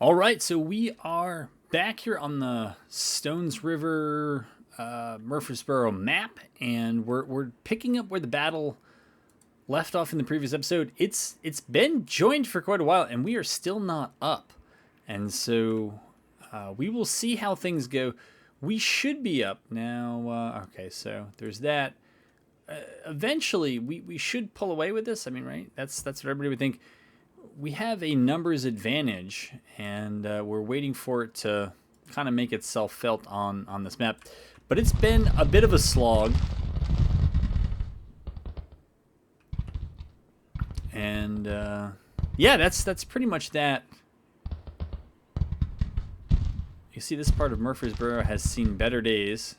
All right, so we are back here on the Stones River, Murfreesboro map, and we're picking up where the battle left off in the previous episode. It's been joined for quite a while, and we are still not up, and so we will see how things go. We should be up now. Okay, so there's that. Eventually, we should pull away with this. I mean, right? That's what everybody would think. We have a numbers advantage, and we're waiting for it to kind of make itself felt on this map. But it's been a bit of a slog. And yeah, that's pretty much that. You see, this part of Murfreesboro has seen better days.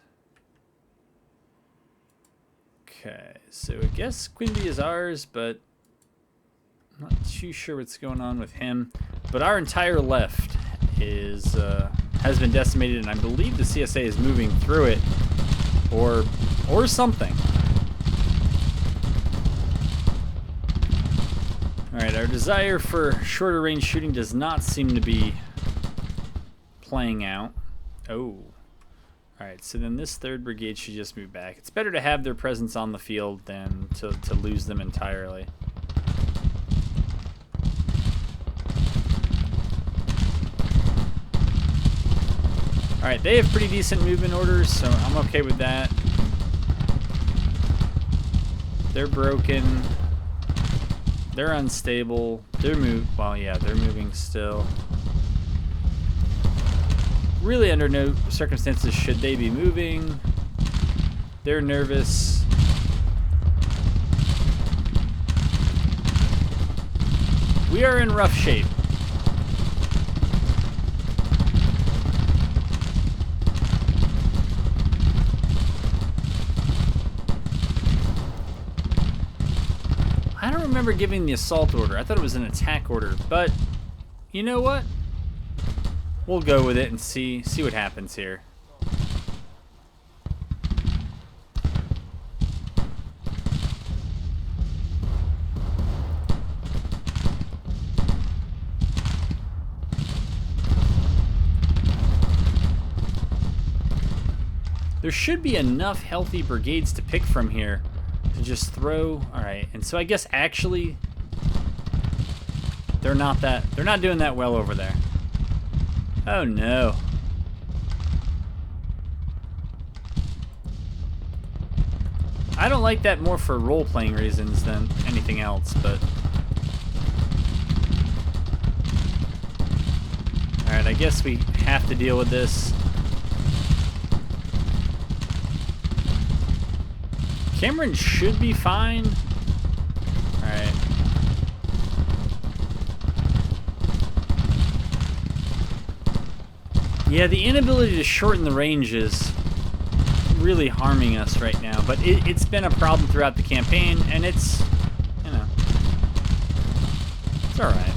Okay, so I guess Quinby is ours, but I'm not too sure what's going on with him. But our entire left is has been decimated, and I believe the CSA is moving through it, or something. All right, our desire for shorter range shooting does not seem to be playing out. Oh. All right, so then this 3rd Brigade should just move back. It's better to have their presence on the field than to lose them entirely. All right, they have pretty decent movement orders, so I'm okay with that. They're broken. They're unstable. They're well, yeah, they're moving still. Really, under no circumstances should they be moving. They're nervous. We are in rough shape. I don't remember giving the assault order. I thought it was an attack order, but you know what? We'll go with it and see what happens here. There should be enough healthy brigades to pick from here to just throw. All right, and so I guess actually they're not doing that well over there. Oh no. I don't like that more for role-playing reasons than anything else, but alright, I guess we have to deal with this. Cameron should be fine. Alright. Yeah, the inability to shorten the range is really harming us right now, but it's been a problem throughout the campaign, and it's, you know, it's alright.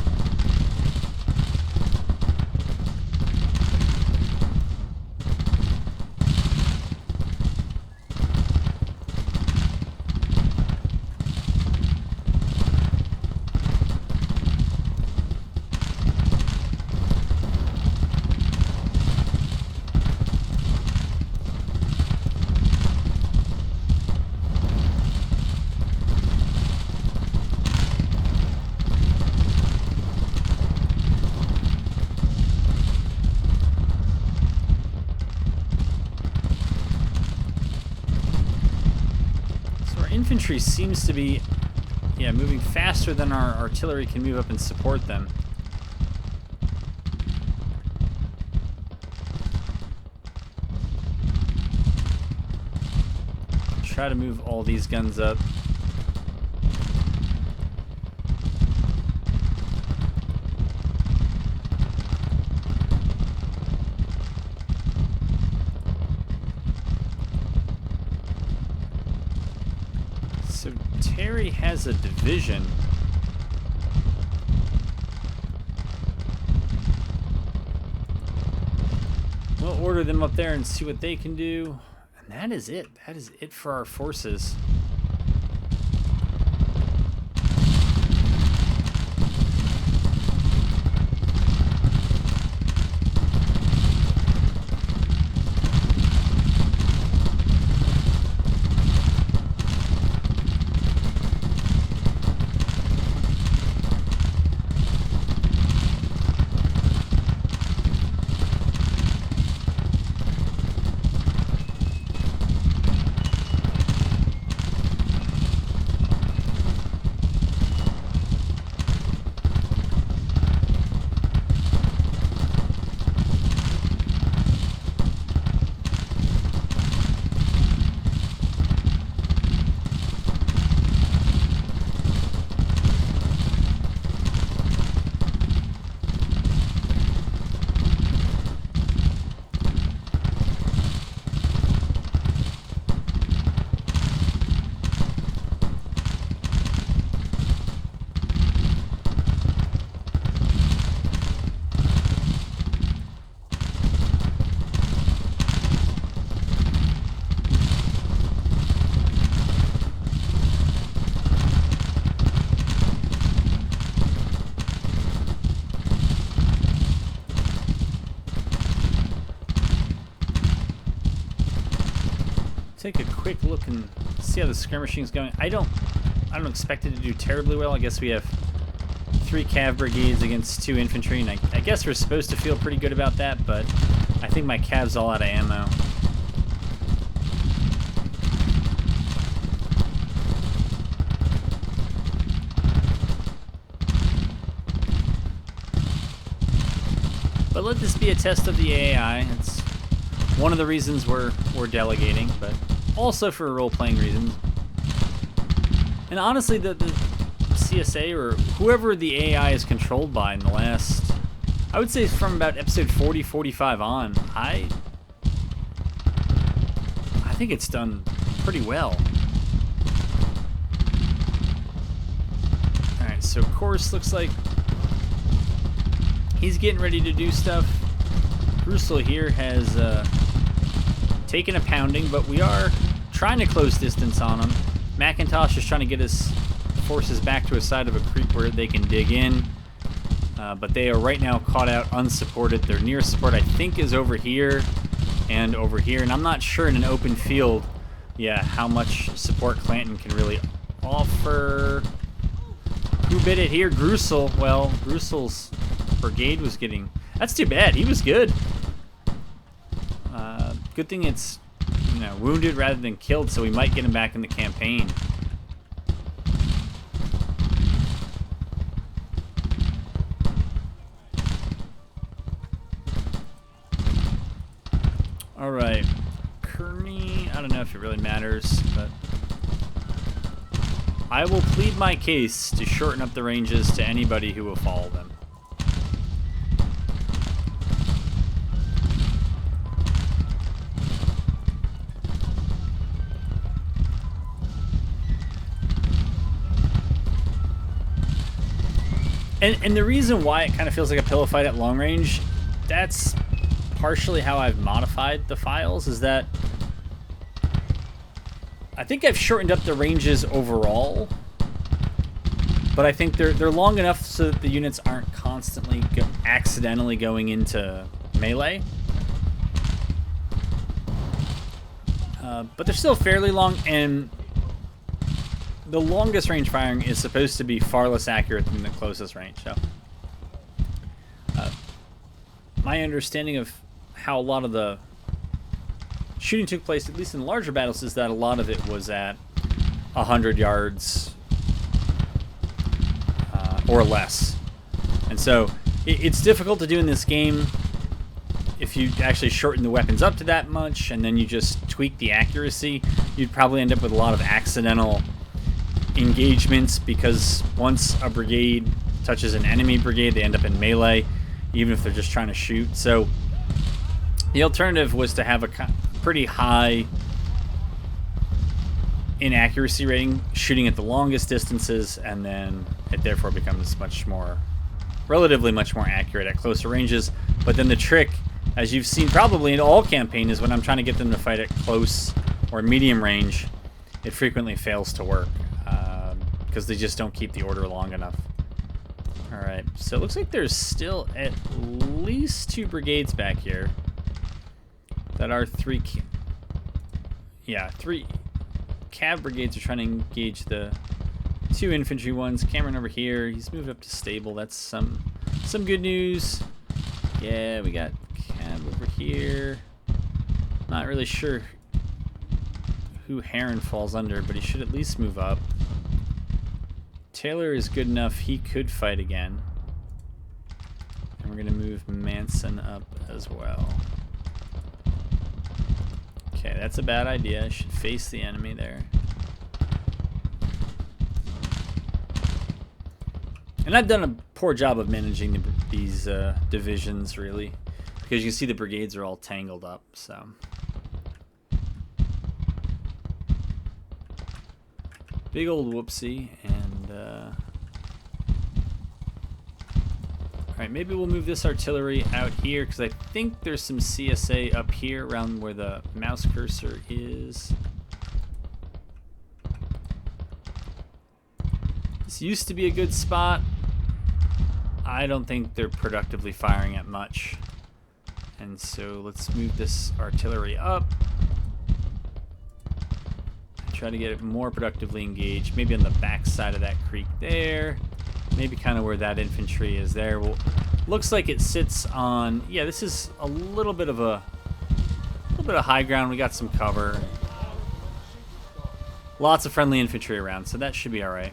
Infantry seems to be, yeah, moving faster than our artillery can move up and support them. Try to move all these guns up. So Terry has a division. We'll order them up there and see what they can do. And that is it. That is it for our forces. take a quick look and see how the skirmishing's going. I don't expect it to do terribly well. I guess we have 3 cav brigades against 2 infantry, and I guess we're supposed to feel pretty good about that, but I think my cav's all out of ammo. But let this be a test of the AI. It's one of the reasons we're delegating, but also for role-playing reasons. And honestly, the CSA or whoever the AI is controlled by in the last, I would say from about episode 40, 45 on, I think it's done pretty well. Alright, so Course looks like he's getting ready to do stuff. Russell here has taken a pounding, but we are trying to close distance on him. McIntosh is trying to get his forces back to a side of a creek where they can dig in, but they are right now caught out unsupported. Their nearest support, I think, is over here and over here, and I'm not sure in an open field, how much support Clanton can really offer. Who bit it here? Grussel. Well, Grussel's brigade was getting... That's too bad. He was good. Good thing it's, wounded rather than killed, so we might get him back in the campaign. Alright. Kearney, I don't know if it really matters, but I will plead my case to shorten up the ranges to anybody who will follow them. And the reason why it kind of feels like a pillow fight at long range, that's partially how I've modified the files, is that I think I've shortened up the ranges overall, but I think they're long enough so that the units aren't constantly accidentally going into melee. But they're still fairly long, and the longest range firing is supposed to be far less accurate than the closest range. So, my understanding of how a lot of the shooting took place, at least in larger battles, is that a lot of it was at 100 yards or less. And so, it's difficult to do in this game if you actually shorten the weapons up to that much and then you just tweak the accuracy. You'd probably end up with a lot of accidental engagements, because once a brigade touches an enemy brigade, they end up in melee, even if they're just trying to shoot. So the alternative was to have a pretty high inaccuracy rating shooting at the longest distances, and then it therefore becomes relatively much more accurate at closer ranges. But then the trick, as you've seen probably in all campaigns, is when I'm trying to get them to fight at close or medium range, it frequently fails to work. Because they just don't keep the order long enough. Alright, so it looks like there's still at least 2 brigades back here that are 3 cav brigades are trying to engage the 2 infantry ones. Cameron over here, he's moved up to stable. That's some good news. Yeah, we got cav over here. Not really sure who Heron falls under, but he should at least move up. Taylor is good enough, he could fight again. And we're going to move Manson up as well. Okay, that's a bad idea. I should face the enemy there. And I've done a poor job of managing these divisions, really. Because you can see the brigades are all tangled up, so... Big old whoopsie, and alright, maybe we'll move this artillery out here, because I think there's some CSA up here around where the mouse cursor is. This used to be a good spot. I don't think they're productively firing at much. And so let's move this artillery up. Try to get it more productively engaged. Maybe on the back side of that creek there. Maybe kind of where that infantry is there. Well, looks like it sits on... Yeah, this is a little bit of high ground. We got some cover. Lots of friendly infantry around, so that should be all right.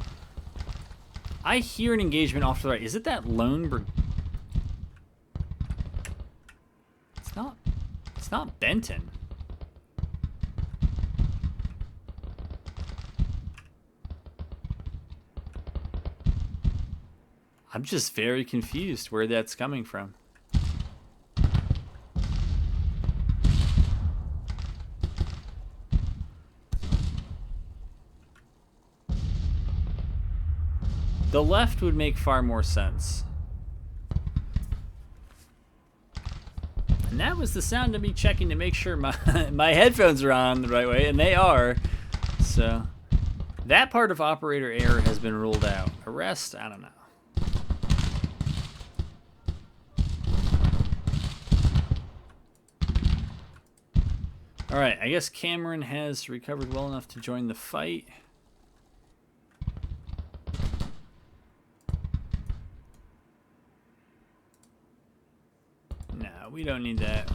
I hear an engagement off to the right. Is it that lone brigade? It's not Benton. I'm just very confused where that's coming from. The left would make far more sense. And that was the sound of me checking to make sure my headphones are on the right way, and they are. So that part of operator error has been ruled out. Arrest, I don't know. All right, I guess Cameron has recovered well enough to join the fight. No, we don't need that.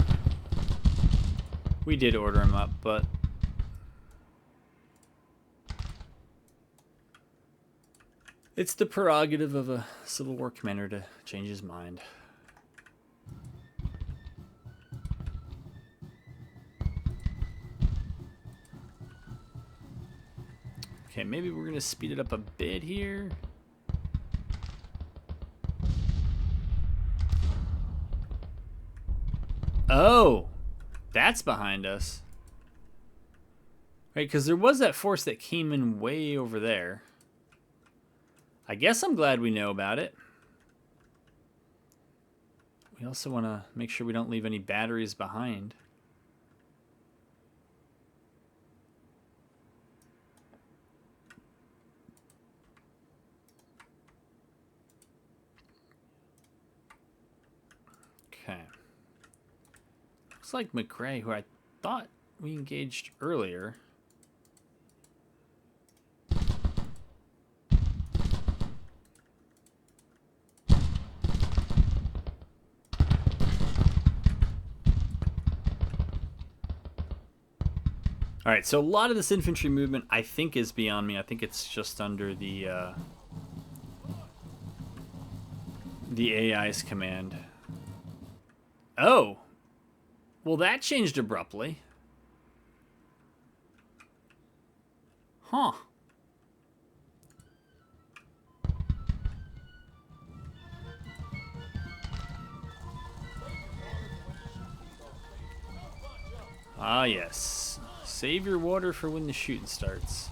We did order him up, but... It's the prerogative of a Civil War commander to change his mind. Okay, maybe we're going to speed it up a bit here. Oh, that's behind us. Right, because there was that force that came in way over there. I guess I'm glad we know about it. We also want to make sure we don't leave any batteries behind. Okay. Looks like McRae, who I thought we engaged earlier. All right, so a lot of this infantry movement, I think, is beyond me. I think it's just under the AI's command. Oh, well, that changed abruptly. Huh. Ah, yes. Save your water for when the shooting starts.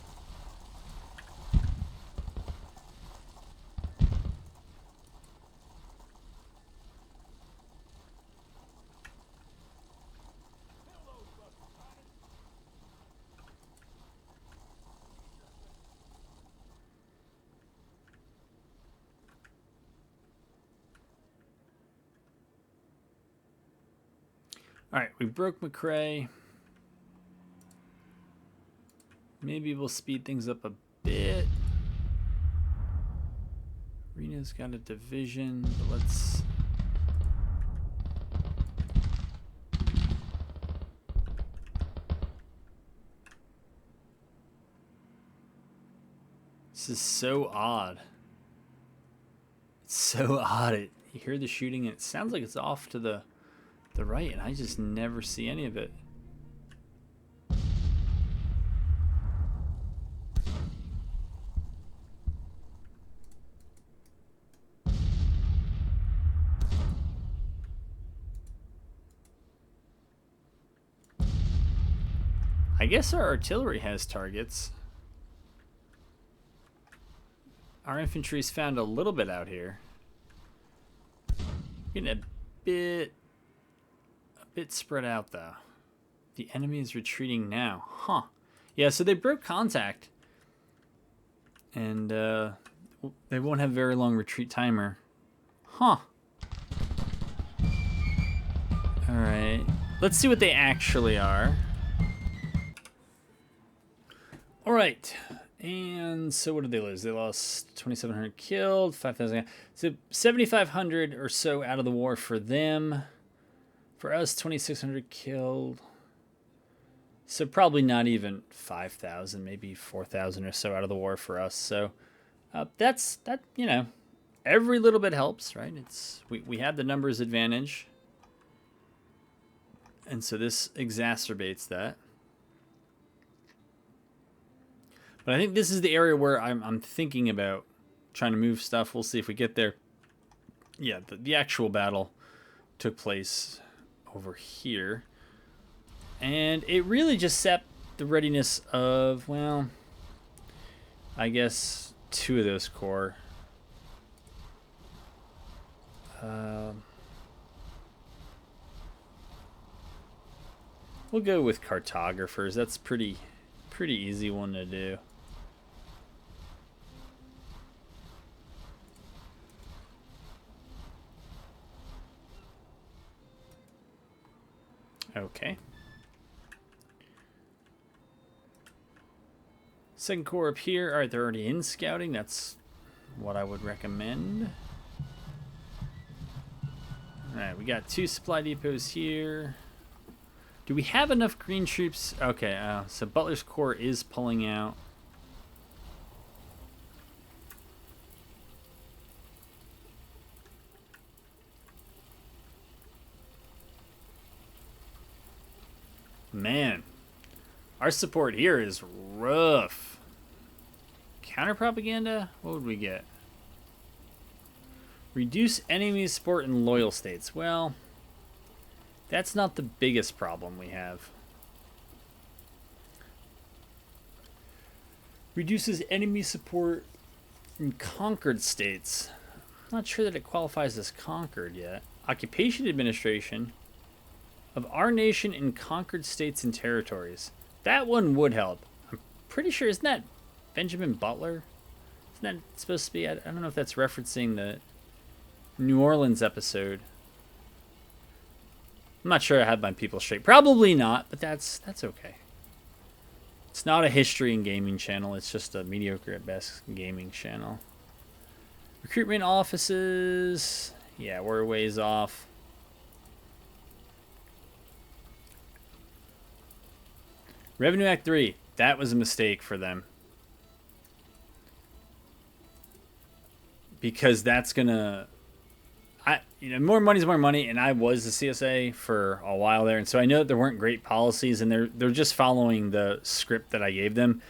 All right, we broke McRae. Maybe we'll speed things up a bit. Rena's got a division, but let's... This is so odd. It's so odd. You hear the shooting, and it sounds like it's off to the right, and I just never see any of it. I guess our artillery has targets. Our infantry's found a little bit out here. Getting a bit spread out though. The enemy is retreating now. Huh. Yeah, so they broke contact. And they won't have very long retreat timer. Huh. Alright. Let's see what they actually are. All right. And so what did they lose? They lost 2,700 killed, 5,000. So 7,500 or so out of the war for them. For us, 2,600 killed. So probably not even 5,000, maybe 4,000 or so out of the war for us. So that's, you know, every little bit helps, right? We have the numbers advantage. And so this exacerbates that. But I think this is the area where I'm thinking about trying to move stuff. We'll see if we get there. Yeah, the actual battle took place over here. And it really just set the readiness of, well, I guess 2 of those corps. We'll go with cartographers. That's pretty easy one to do. Okay. Second corps up here. All right, they're already in scouting. That's what I would recommend. All right, we got 2 supply depots here. Do we have enough green troops? Okay, so Butler's corps is pulling out. Man, our support here is rough. Counter propaganda? What would we get? Reduce enemy support in loyal states. Well, that's not the biggest problem we have. Reduces enemy support in conquered states. I'm not sure that it qualifies as conquered yet. Occupation administration of our nation in conquered states and territories. That one would help. I'm pretty sure, isn't that Benjamin Butler? Isn't that supposed to be? I don't know if that's referencing the New Orleans episode. I'm not sure I had my people straight. Probably not, but that's okay. It's not a history and gaming channel. It's just a mediocre at best gaming channel. Recruitment offices. Yeah, we're a ways off. Revenue Act 3. That was a mistake for them. Because that's going to... more money is more money, and I was the CSA for a while there, and so I know that there weren't great policies, and they're just following the script that I gave them.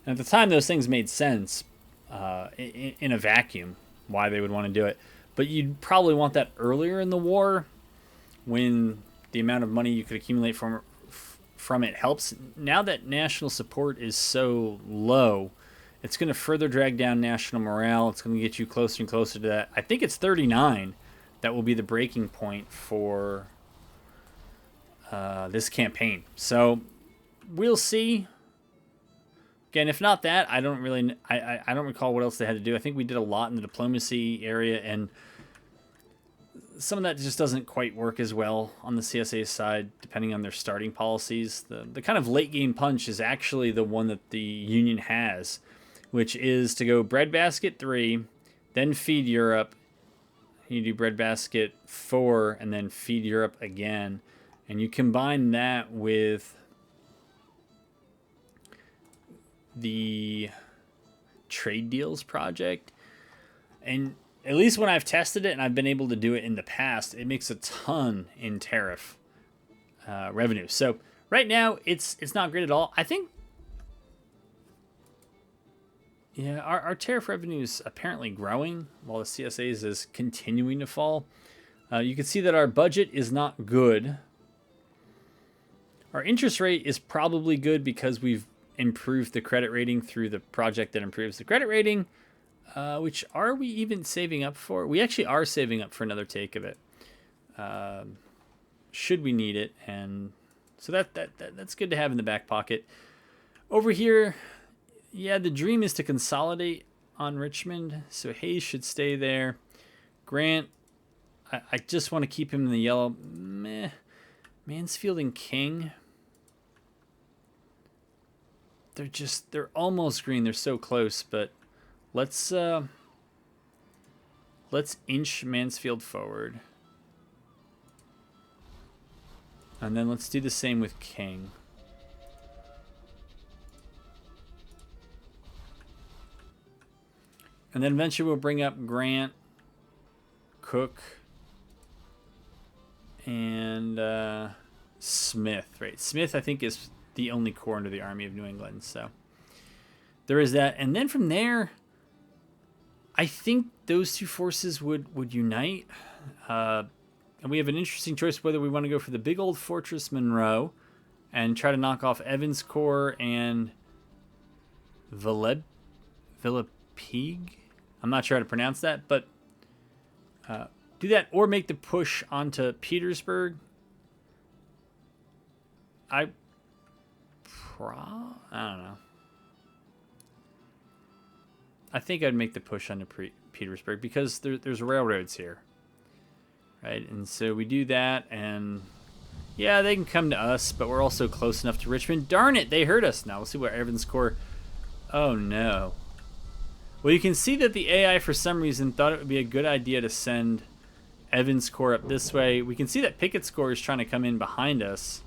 And at the time, those things made sense in a vacuum, why they would want to do it. But you'd probably want that earlier in the war, when the amount of money you could accumulate from it helps. Now that national support is so low, it's going to further drag down national morale. It's going to get you closer and closer to that. I think it's 39 that will be the breaking point for this campaign. So we'll see. Again, if not that, I don't recall what else they had to do. I think we did a lot in the diplomacy area, and some of that just doesn't quite work as well on the CSA side, depending on their starting policies. The kind of late game punch is actually the one that the Union has, which is to go breadbasket 3, then feed Europe. You do breadbasket 4, and then feed Europe again. And you combine that with the trade deals project. And at least when I've tested it and I've been able to do it in the past, it makes a ton in tariff revenue. So right now, it's not great at all. I think, yeah, our tariff revenue is apparently growing while the CSA's is continuing to fall. You can see that our budget is not good. Our interest rate is probably good because we've improved the credit rating through the project that improves the credit rating. Which are we even saving up for? We actually are saving up for another take of it. Should we need it, and so that's good to have in the back pocket. Over here, yeah, the dream is to consolidate on Richmond, so Hayes should stay there. Grant, I just want to keep him in the yellow. Meh. Mansfield and King. they're almost green. They're so close, but let's inch Mansfield forward. And then let's do the same with King. And then eventually we'll bring up Grant, Cook, and Smith, right? Smith, I think, is the only corps under the Army of New England. So there is that. And then from there, I think those two forces would unite. And we have an interesting choice whether we want to go for the big old Fortress Monroe and try to knock off Evans' Corps and Villepigue. I'm not sure how to pronounce that, but do that or make the push onto Petersburg. I don't know. I think I'd make the push onto Petersburg because there's railroads here. Right, and so we do that, and yeah, they can come to us, but we're also close enough to Richmond. Darn it, they heard us. Now, we'll see what Evans' Corps... Oh, no. Well, you can see that the AI, for some reason, thought it would be a good idea to send Evans' Corps up this way. We can see that Pickett's Corps is trying to come in behind us.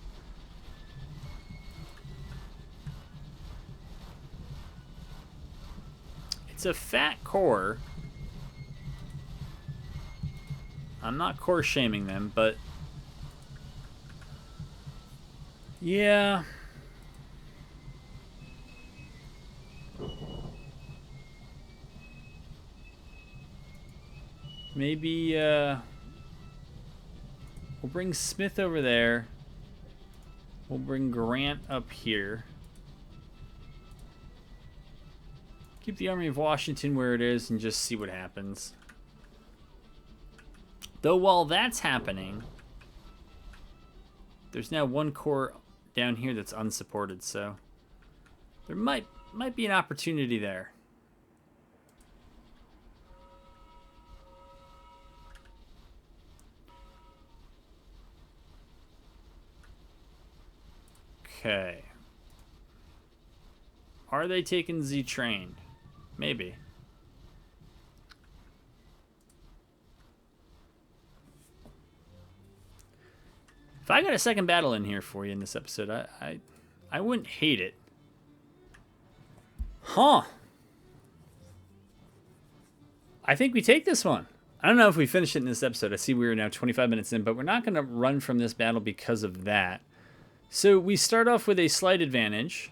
It's a fat corps. I'm not corps shaming them, but yeah. Maybe we'll bring Smith over there. We'll bring Grant up here. Keep the Army of Washington where it is and just see what happens. Though while that's happening, there's now one corps down here that's unsupported, so there might be an opportunity there. Okay. Are they taking Z train? Maybe. If I got a second battle in here for you in this episode, I wouldn't hate it. Huh. I think we take this one. I don't know if we finish it in this episode. I see we're now 25 minutes in, but we're not going to run from this battle because of that. So we start off with a slight advantage.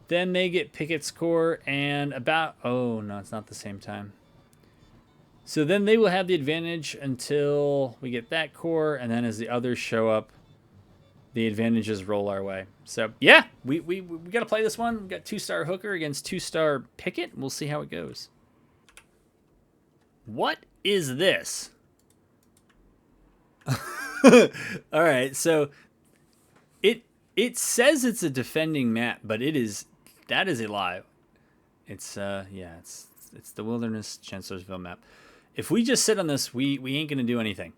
Then they get Pickett's Corps and about... Oh, no, it's not the same time. So then they will have the advantage until we get that corps, and then as the others show up, the advantages roll our way. So, yeah, we got to play this one. We got 2-star Hooker against 2-star Pickett. We'll see how it goes. What is this? All right, so it says it's a defending map, but that is a lie. It's it's the Wilderness Chancellorsville map. If we just sit on this, we ain't gonna do anything.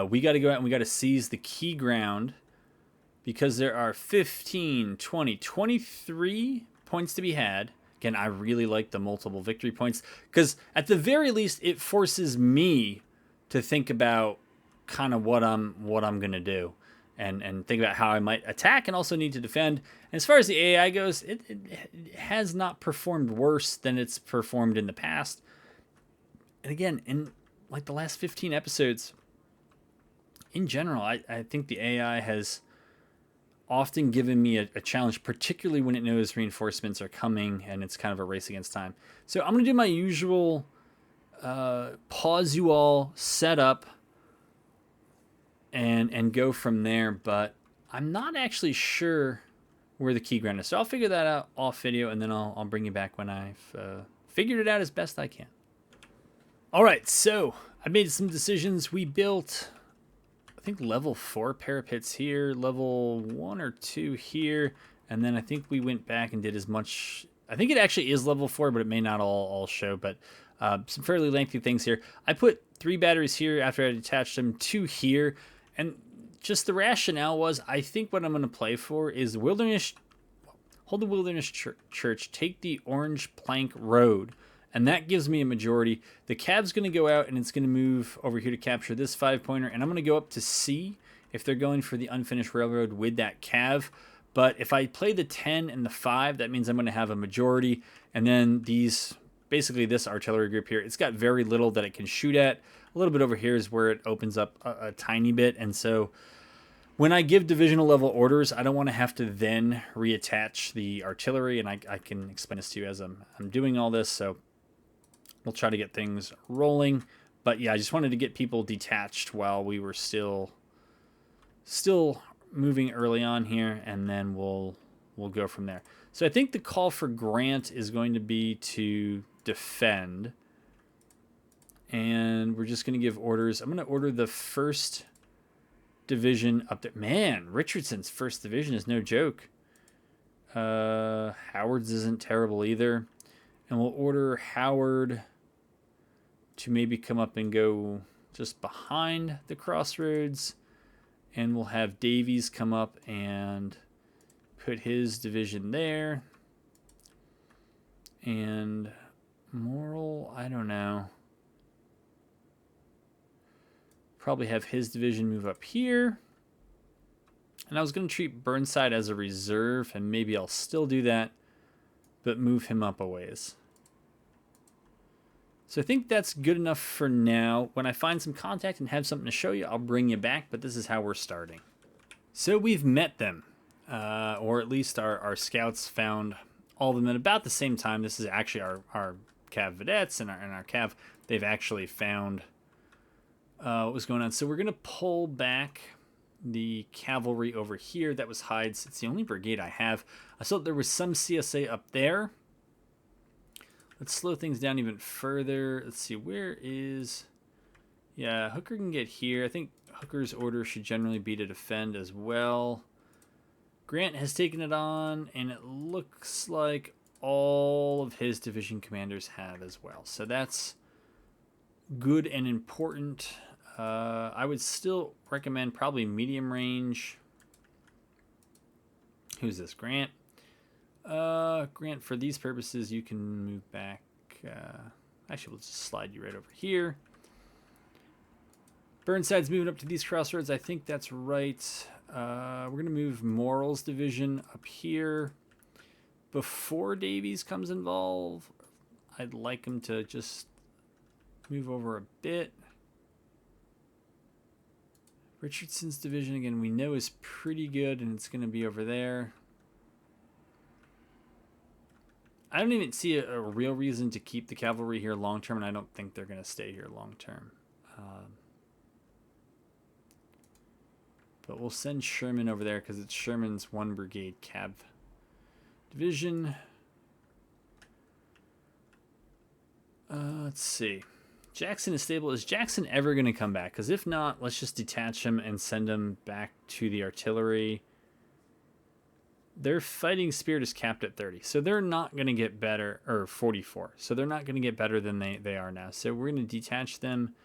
We got to go out and we got to seize the key ground because there are 15, 20, 23 points to be had. Again, I really like the multiple victory points because at the very least it forces me to think about kind of what I'm gonna do and think about how I might attack and also need to defend. And as far as the AI goes, it has not performed worse than it's performed in the past. And again, in like the last 15 episodes, in general, I think the AI has often given me a challenge, particularly when it knows reinforcements are coming and it's kind of a race against time. So I'm going to do my usual pause you all, set up, and go from there. But I'm not actually sure where the key ground is. So I'll figure that out off video, and then I'll bring you back when I've figured it out as best I can. All right, so I made some decisions. We built, I think, level 4 parapets here, level 1 or 2 here, and then I think we went back and did as much. I think it actually is level 4, but it may not all show, but some fairly lengthy things here. I put 3 batteries here after I attached them, 2 here, and just the rationale was I think what I'm going to play for is Wilderness hold the Wilderness Church, take the Orange Plank Road. And that gives me a majority. The Cav's going to go out, and it's going to move over here to capture this 5-pointer. And I'm going to go up to C if they're going for the unfinished railroad with that Cav. But if I play the 10 and the 5, that means I'm going to have a majority. And then basically this artillery group here, it's got very little that it can shoot at. A little bit over here is where it opens up a tiny bit. And so when I give divisional level orders, I don't want to have to then reattach the artillery. And I can explain this to you as I'm doing all this. So we'll try to get things rolling. But yeah, I just wanted to get people detached while we were still moving early on here, and then we'll go from there. So I think the call for Grant is going to be to defend. And we're just going to give orders. I'm going to order the 1st Division up there. Man, Richardson's 1st Division is no joke. Howard's isn't terrible either. And we'll order Howard to maybe come up and go just behind the crossroads. And we'll have Davies come up and put his division there. And Morrill, I don't know. Probably have his division move up here. And I was going to treat Burnside as a reserve, and maybe I'll still do that, but move him up a ways. So I think that's good enough for now. When I find some contact and have something to show you, I'll bring you back, but this is how we're starting. So we've met them, or at least our scouts found all of them at about the same time. This is actually our Cav Vedettes and our Cav. They've actually found what was going on. So we're going to pull back the cavalry over here. That was Hyde's. It's the only brigade I have. I saw there was some CSA up there. Let's slow things down even further. Let's see, where is... Yeah, Hooker can get here. I think Hooker's order should generally be to defend as well. Grant has taken it on, and it looks like all of his division commanders have as well. So that's good and important. I would still recommend probably medium range. Who's this? Grant? Grant, for these purposes, you can move back. Actually, we'll just slide you right over here. Burnside's moving up to these crossroads. I think that's right. We're going to move Morrill's division up here. Before Davies comes involved, I'd like him to just move over a bit. Richardson's division, again, we know is pretty good, and it's going to be over there. I don't even see a real reason to keep the cavalry here long term, and I don't think they're going to stay here long term. But we'll send Sherman over there because it's Sherman's 1 brigade Cav division. Let's see. Jackson is stable. Is Jackson ever going to come back? Because if not, let's just detach him and send him back to the artillery. Their fighting spirit is capped at 30. So they're not going to get better, or 44. So they're not going to get better than they are now. So we're going to detach them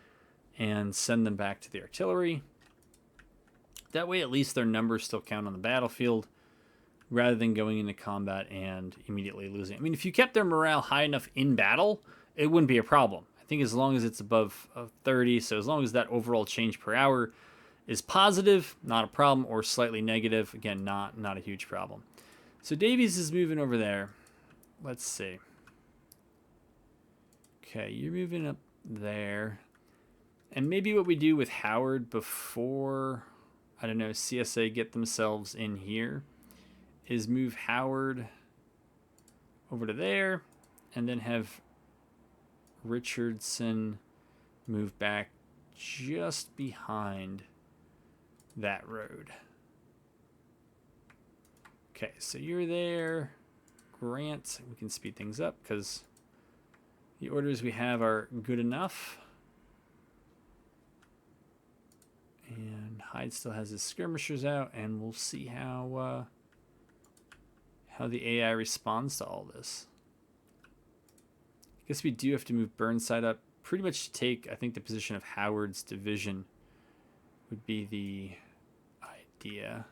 and send them back to the artillery. That way at least their numbers still count on the battlefield rather than going into combat and immediately losing. I mean, if you kept their morale high enough in battle, it wouldn't be a problem. I think as long as it's above 30, so as long as that overall change per hour is positive, not a problem, or slightly negative, again, not a huge problem. So Davies is moving over there. Let's see. Okay, you're moving up there. And maybe what we do with Howard before, I don't know, CSA get themselves in here is move Howard over to there and then have Richardson move back just behind that road. Okay, so you're there. Grant, we can speed things up because the orders we have are good enough. And Hyde still has his skirmishers out, and we'll see how the AI responds to all this. I guess we do have to move Burnside up pretty much to take, I think, the position of Howard's division would be the idea.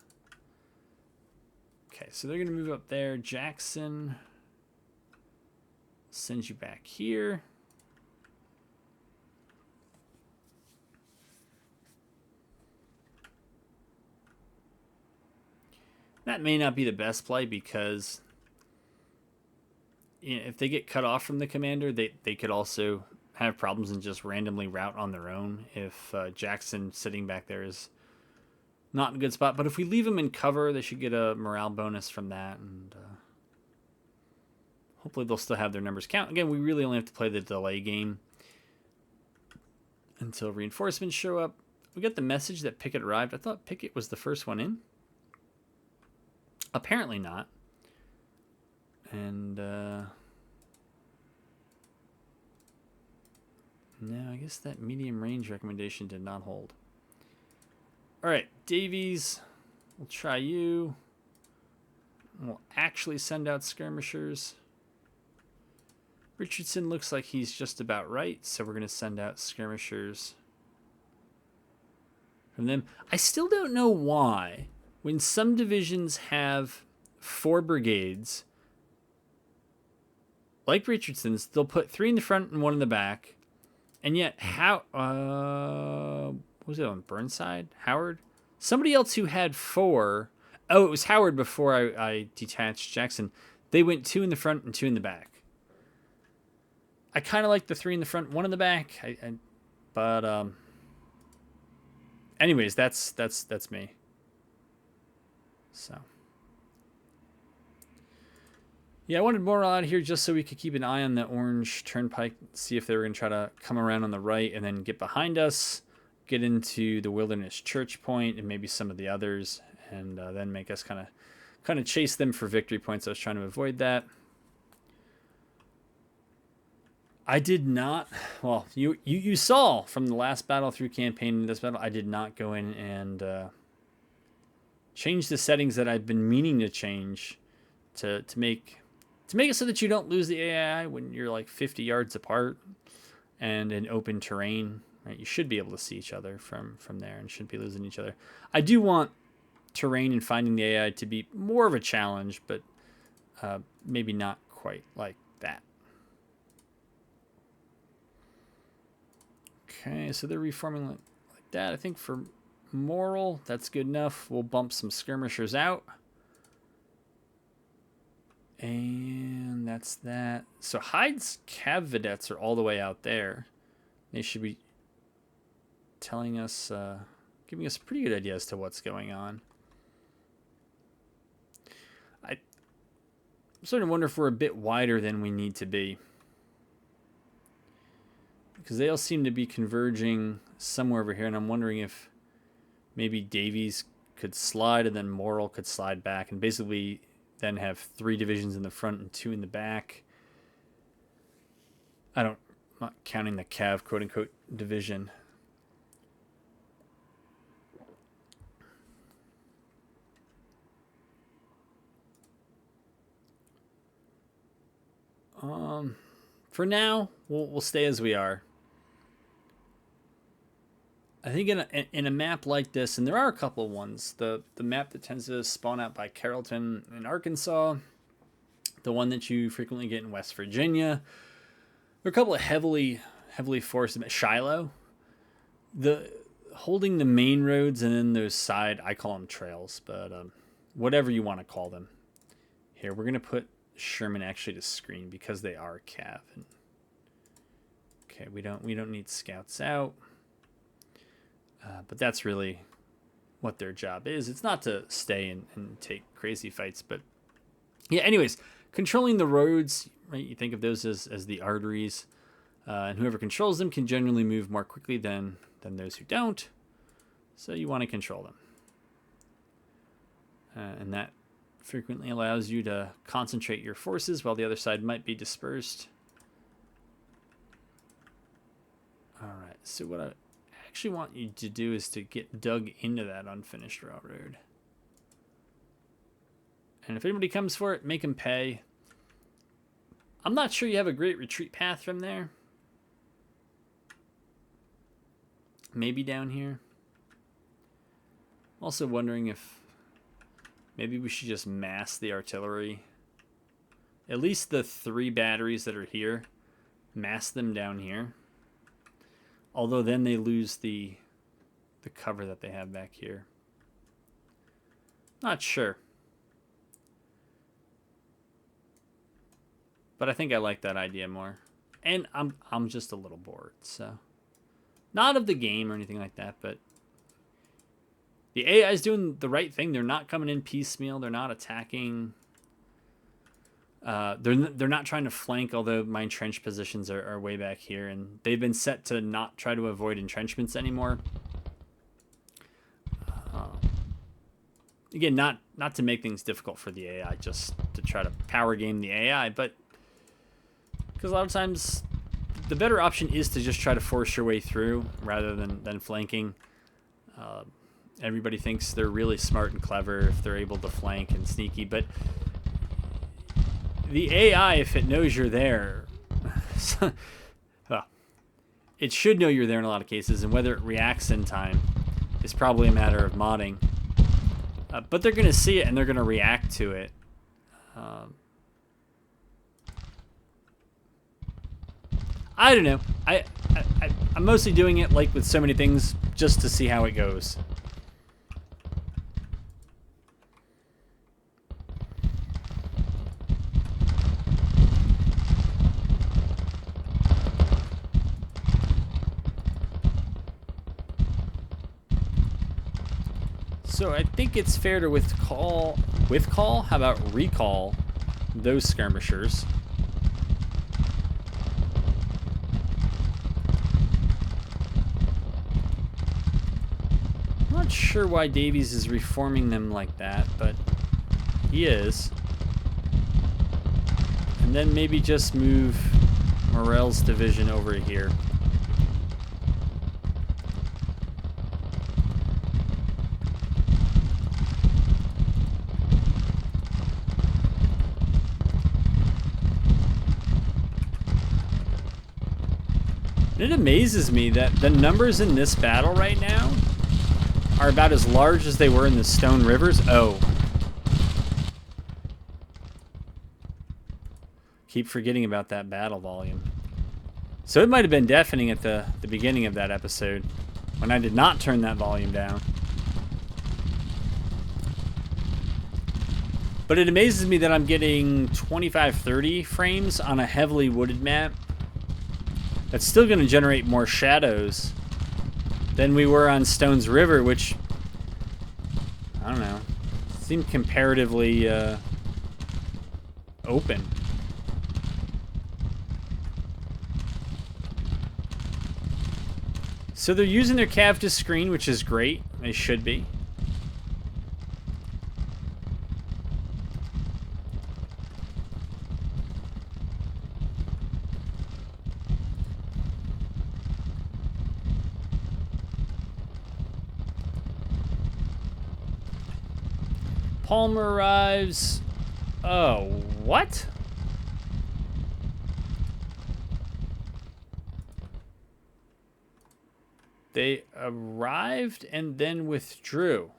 Okay, so they're going to move up there. Jackson sends you back here. That may not be the best play because if they get cut off from the commander, they could also have problems and just randomly route on their own if Jackson sitting back there is not in a good spot. But if we leave them in cover, they should get a morale bonus from that, and hopefully they'll still have their numbers count. Again, we really only have to play the delay game until reinforcements show up. We got the message that Pickett arrived. I thought Pickett was the first one in. Apparently not. And no, I guess that medium range recommendation did not hold. All right, Davies, we'll try you. We'll actually send out skirmishers. Richardson looks like he's just about right, so we're going to send out skirmishers from them. I still don't know why, when some divisions have 4 brigades, like Richardson's, they'll put 3 in the front and 1 in the back, and yet how what was it on Burnside? Howard? Somebody else who had 4. Oh, it was Howard before I detached Jackson. They went 2 in the front and 2 in the back. I kind of like the 3 in the front, 1 in the back. But anyways, that's me. So yeah, I wanted more out here just so we could keep an eye on the orange turnpike, see if they were going to try to come around on the right and then get behind us, get into the Wilderness Church Point and maybe some of the others, and then make us kind of chase them for victory points. I was trying to avoid that. I did not. Well, you saw from the last battle through campaign in this battle, I did not go in and change the settings that I've been meaning to change to make it so that you don't lose the AI when you're like 50 yards apart and in open terrain. Right, you should be able to see each other from there and shouldn't be losing each other. I do want terrain and finding the AI to be more of a challenge, but maybe not quite like that. Okay, so they're reforming like that. I think for moral, that's good enough. We'll bump some skirmishers out. And that's that. So Hyde's cav vedettes are all the way out there. They should be telling us, giving us a pretty good idea as to what's going on. I sort of wonder if we're a bit wider than we need to be, because they all seem to be converging somewhere over here, and I'm wondering if maybe Davies could slide and then Morrill could slide back and basically then have 3 divisions in the front and 2 in the back. I'm not counting the Cav quote-unquote division. For now, we'll stay as we are. I think in a map like this, and there are a couple of ones, the map that tends to spawn out by Carrollton in Arkansas, the one that you frequently get in West Virginia, there are a couple of heavily forested, Shiloh, holding the main roads and then those side, I call them trails, but whatever you want to call them. Here, we're going to put Sherman actually to screen because they are Cav. And, okay, we don't need scouts out. But that's really what their job is. It's not to stay and take crazy fights, but yeah, anyways, controlling the roads, right? You think of those as the arteries, and whoever controls them can generally move more quickly than those who don't. So you want to control them. And that frequently allows you to concentrate your forces while the other side might be dispersed. All right, so what I actually want you to do is to get dug into that unfinished railroad. And if anybody comes for it, make them pay. I'm not sure you have a great retreat path from there. Maybe down here. I'm also wondering if Maybe we should just mass the artillery. At least the 3 batteries that are here. Mass them down here. Although then they lose the cover that they have back here. Not sure. But I think I like that idea more. And I'm just a little bored, so. Not of the game or anything like that, but the AI is doing the right thing. They're not coming in piecemeal. They're not attacking. They're not trying to flank, although my entrench positions are way back here, and they've been set to not try to avoid entrenchments anymore. Again, not to make things difficult for the AI, just to try to power game the AI, but because a lot of times the better option is to just try to force your way through rather than flanking. Everybody thinks they're really smart and clever if they're able to flank and sneaky, but the AI, if it knows you're there, well, it should know you're there in a lot of cases, and whether it reacts in time is probably a matter of modding. But they're going to see it and they're going to react to it. I don't know. I'm mostly doing it, like with so many things, just to see how it goes. So I think it's fair to withcall. How about recall those skirmishers? I'm not sure why Davies is reforming them like that, but he is. And then maybe just move Morell's division over here. It amazes me that the numbers in this battle right now are about as large as they were in the Stone Rivers. Oh. Keep forgetting about that battle volume. So it might have been deafening at the beginning of that episode when I did not turn that volume down. But it amazes me that I'm getting 25-30 frames on a heavily wooded map. That's still going to generate more shadows than we were on Stones River, which, I don't know, seemed comparatively open. So they're using their cav to screen, which is great. They should be. Palmer arrives. Oh, what? They arrived and then withdrew.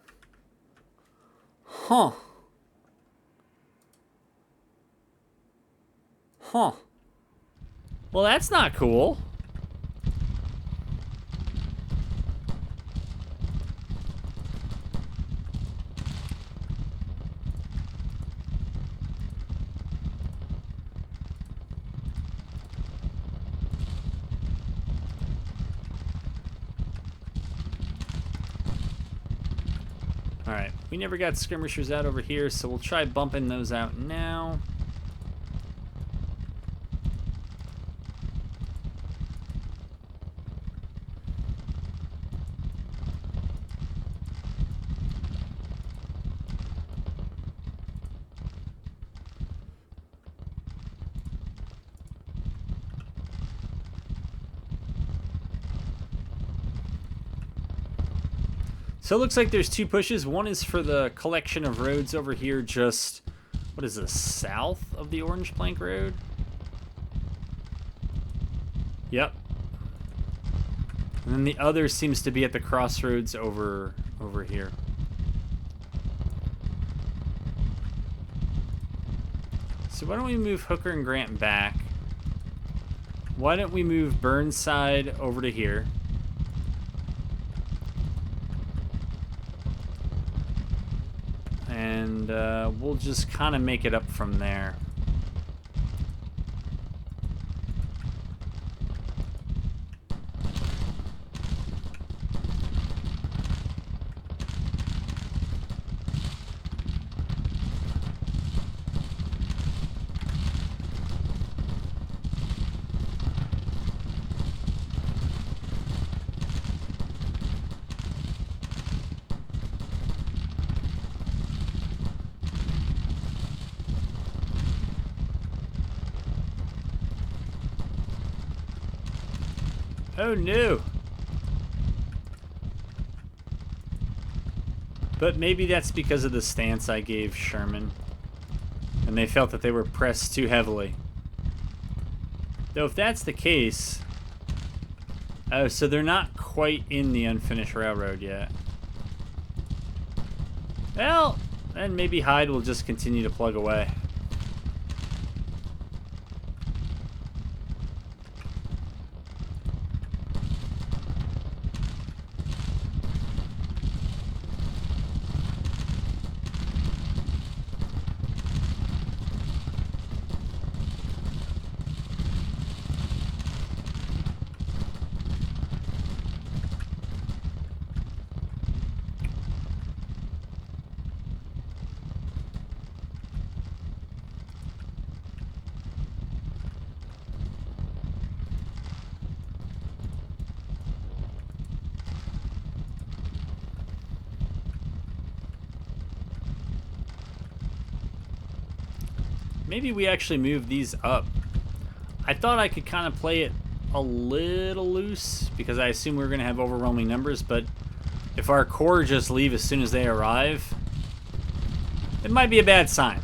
Huh. Huh. Well, that's not cool. Alright, we never got skirmishers out over here, so we'll try bumping those out now. So it looks like there's 2 pushes. One is for the collection of roads over here just, what is this, south of the Orange Plank Road? Yep. And then the other seems to be at the crossroads over here. So why don't we move Hooker and Grant back? Why don't we move Burnside over to here? And we'll just kind of make it up from there. Oh no! But maybe that's because of the stance I gave Sherman. And they felt that they were pressed too heavily. Though if that's the case... Oh, so they're not quite in the unfinished railroad yet. Well, then maybe Hyde will just continue to plug away. Maybe we actually move these up. I thought I could kind of play it a little loose because I assume we were going to have overwhelming numbers, but if our corps just leave as soon as they arrive, it might be a bad sign.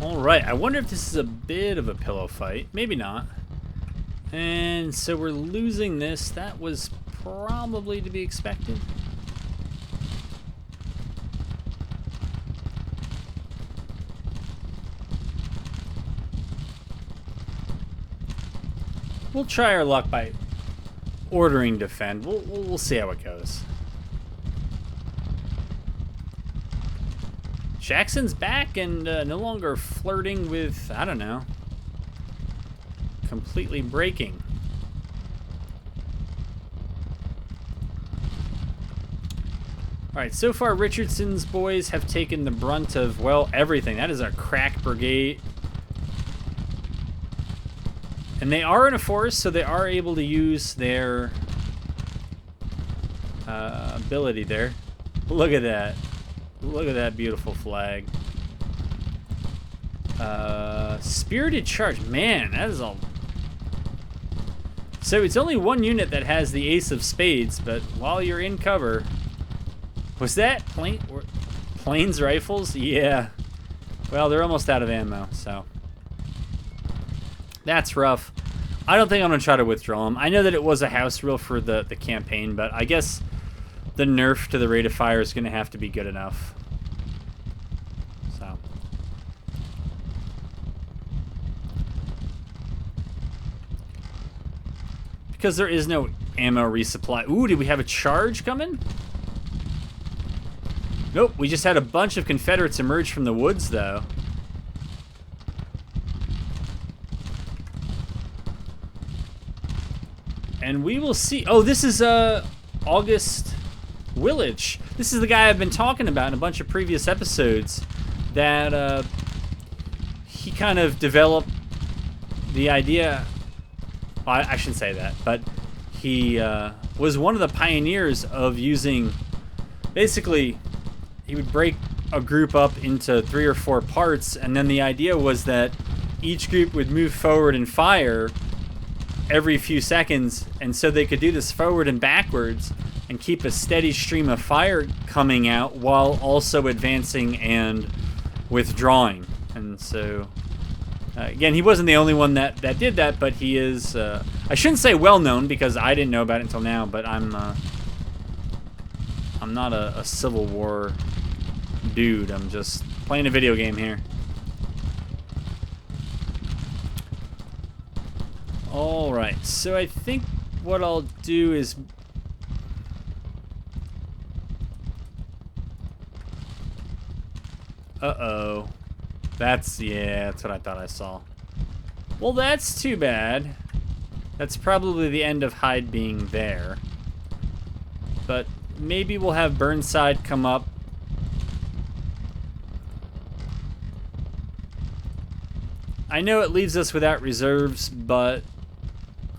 Alright, I wonder if this is a bit of a pillow fight. Maybe not. And so we're losing this. That was probably to be expected. We'll try our luck by ordering defend. We'll see how it goes. Jackson's back and no longer flirting with, I don't know, completely breaking. Alright, so far Richardson's boys have taken the brunt of, well, everything. That is a crack brigade. And they are in a forest, so they are able to use their ability there. Look at that. Look at that beautiful flag. Spirited Charge. Man, that is all... So it's only one unit that has the Ace of Spades, but while you're in cover... Was that planes rifles? Yeah. Well, they're almost out of ammo, so... That's rough. I don't think I'm going to try to withdraw them. I know that it was a house rule for the campaign, but I guess the nerf to the rate of fire is going to have to be good enough. So. Because there is no ammo resupply. Ooh, did we have a charge coming? Nope, we just had a bunch of Confederates emerge from the woods, though. And we will see. Oh, this is August Willage. This is the guy I've been talking about in a bunch of previous episodes. That he kind of developed the idea. Well, I shouldn't say that, but he was one of the pioneers of using. Basically, he would break a group up into 3 or 4 parts, and then the idea was that each group would move forward and fire every few seconds, and so they could do this forward and backwards and keep a steady stream of fire coming out while also advancing and withdrawing. And so again, he wasn't the only one that did that, but he is I shouldn't say well known because I didn't know about it until now, but I'm not a Civil War dude. I'm just playing a video game here. Alright, so I think what I'll do is... Uh-oh. That's what I thought I saw. Well, that's too bad. That's probably the end of Hyde being there. But maybe we'll have Burnside come up. I know it leaves us without reserves, but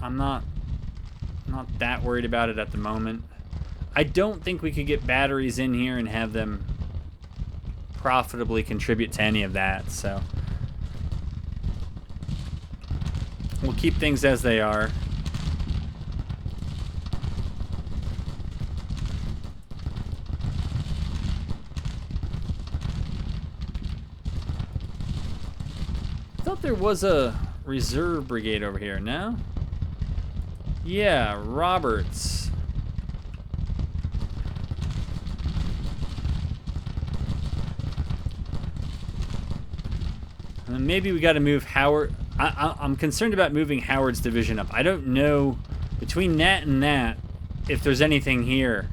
I'm not that worried about it at the moment. I don't think we could get batteries in here and have them profitably contribute to any of that, so we'll keep things as they are. I thought there was a reserve brigade over here, no? Yeah, Roberts. And maybe we got to move Howard. I'm concerned about moving Howard's division up. I don't know between that and that if there's anything here.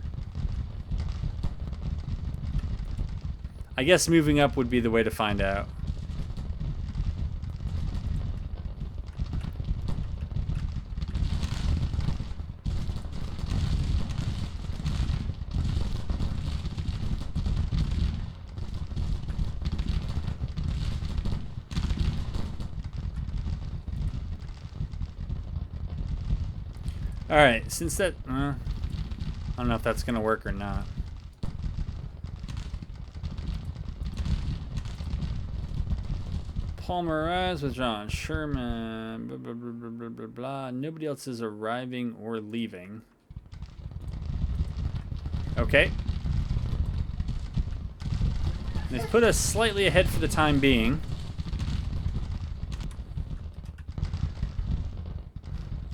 I guess moving up would be the way to find out. Alright, since that... I don't know if that's going to work or not. Palmer arrives with John Sherman. Blah, blah, blah, blah, blah, blah, blah. Nobody else is arriving or leaving. Okay. They've put us slightly ahead for the time being.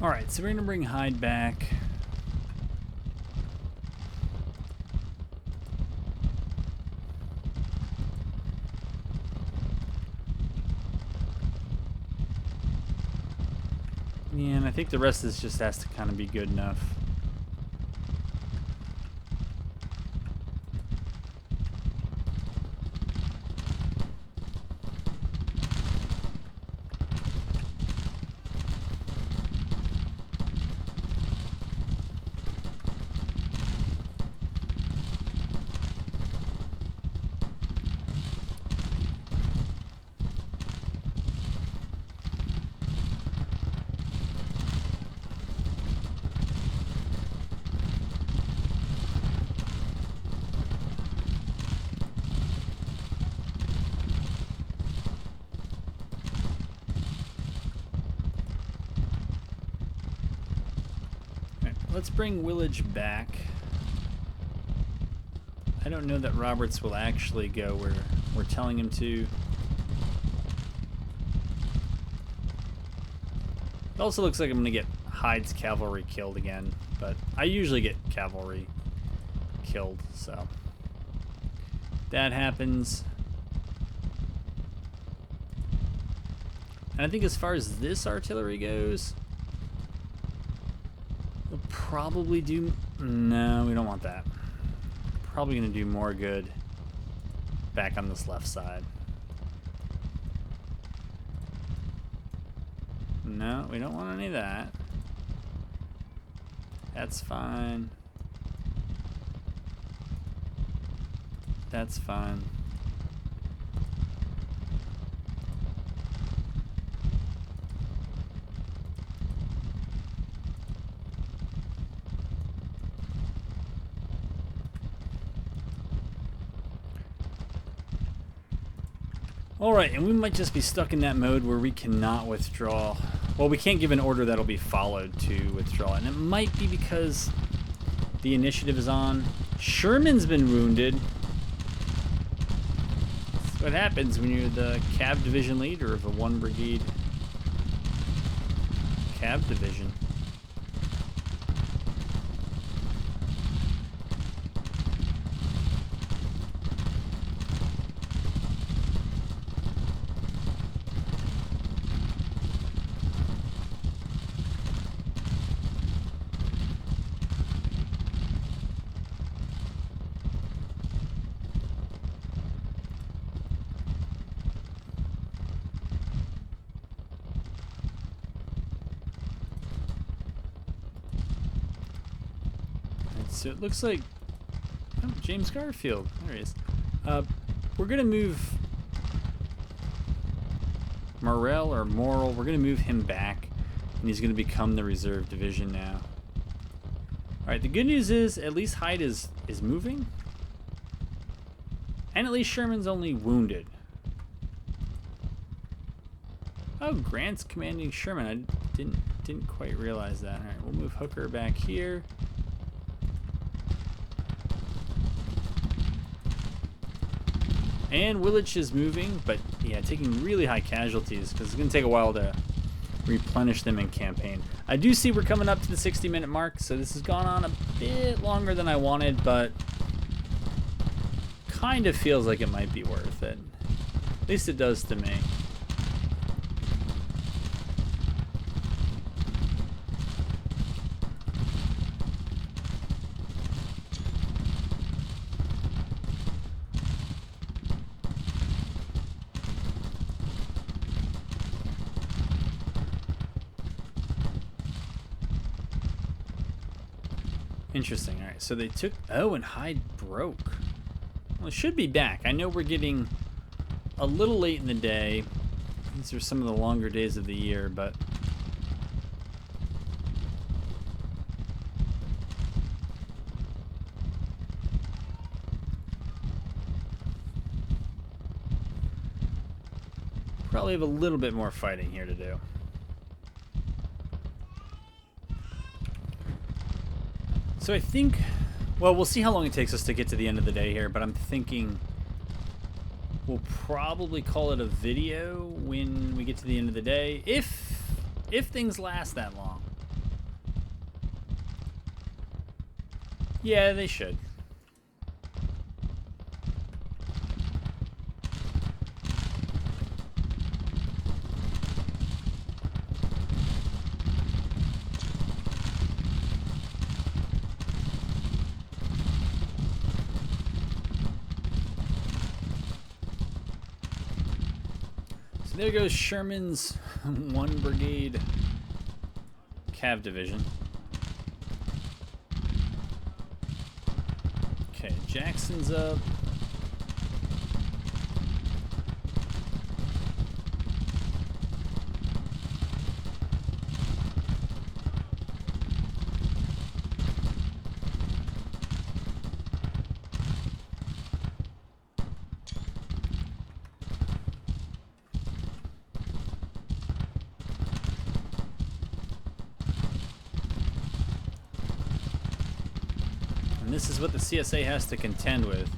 Alright, so we're going to bring Hyde back. Yeah, and I think the rest of this just has to kind of be good enough. let's bring Willage back. I don't know that Roberts will actually go where we're telling him to. It also looks like I'm going to get Hyde's cavalry killed again, but I usually get cavalry killed, so that happens. And I think as far as this artillery goes, we'll probably do... No, we don't want that. Probably going to do more good back on this left side. No, we don't want any of that. That's fine. That's fine. Alright, and we might just be stuck in that mode where we cannot withdraw. Well, we can't give an order that'll be followed to withdraw. And it might be because the initiative is on. Sherman's been wounded. That's what happens when you're the Cav Division leader of a 1 Brigade Cav Division. So it looks like James Garfield. There he is. We're gonna move Morrell or Morrill. We're gonna move him back, and he's gonna become the reserve division now. All right. The good news is at least Hyde is moving, and at least Sherman's only wounded. Oh, Grant's commanding Sherman. I didn't quite realize that. All right. We'll move Hooker back here. And Willage is moving, but yeah, taking really high casualties because it's going to take a while to replenish them in campaign. I do see we're coming up to the 60-minute mark, so this has gone on a bit longer than I wanted, but kind of feels like it might be worth it. At least it does to me. Interesting. All right, so they took... Oh, and Hyde broke. Well, it should be back. I know we're getting a little late in the day. These are some of the longer days of the year, but... Probably have a little bit more fighting here to do. So I think, well, we'll see how long it takes us to get to the end of the day here, but I'm thinking we'll probably call it a video when we get to the end of the day, if things last that long. Yeah, they should. There goes Sherman's 1 Brigade Cav Division. Okay, Jackson's up. And this is what the CSA has to contend with.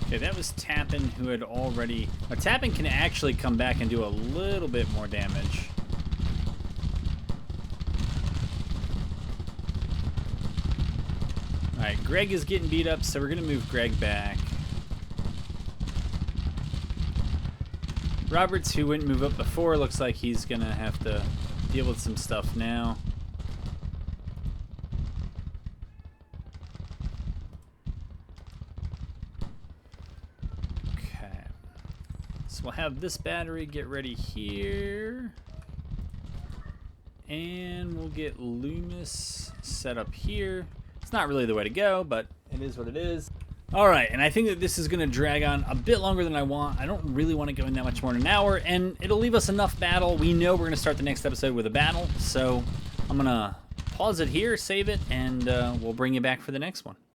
Okay, that was Tappan, who had already... Now, Tappan can actually come back and do a little bit more damage. Alright, Greg is getting beat up, so we're going to move Greg back. Roberts, who wouldn't move up before, looks like he's going to have to deal with some stuff now. So we'll have this battery get ready here. And we'll get Loomis set up here. It's not really the way to go, but it is what it is. All right, and I think that this is going to drag on a bit longer than I want. I don't really want to go in that much more than an hour, and it'll leave us enough battle. We know we're going to start the next episode with a battle, so I'm going to pause it here, save it, and we'll bring you back for the next one.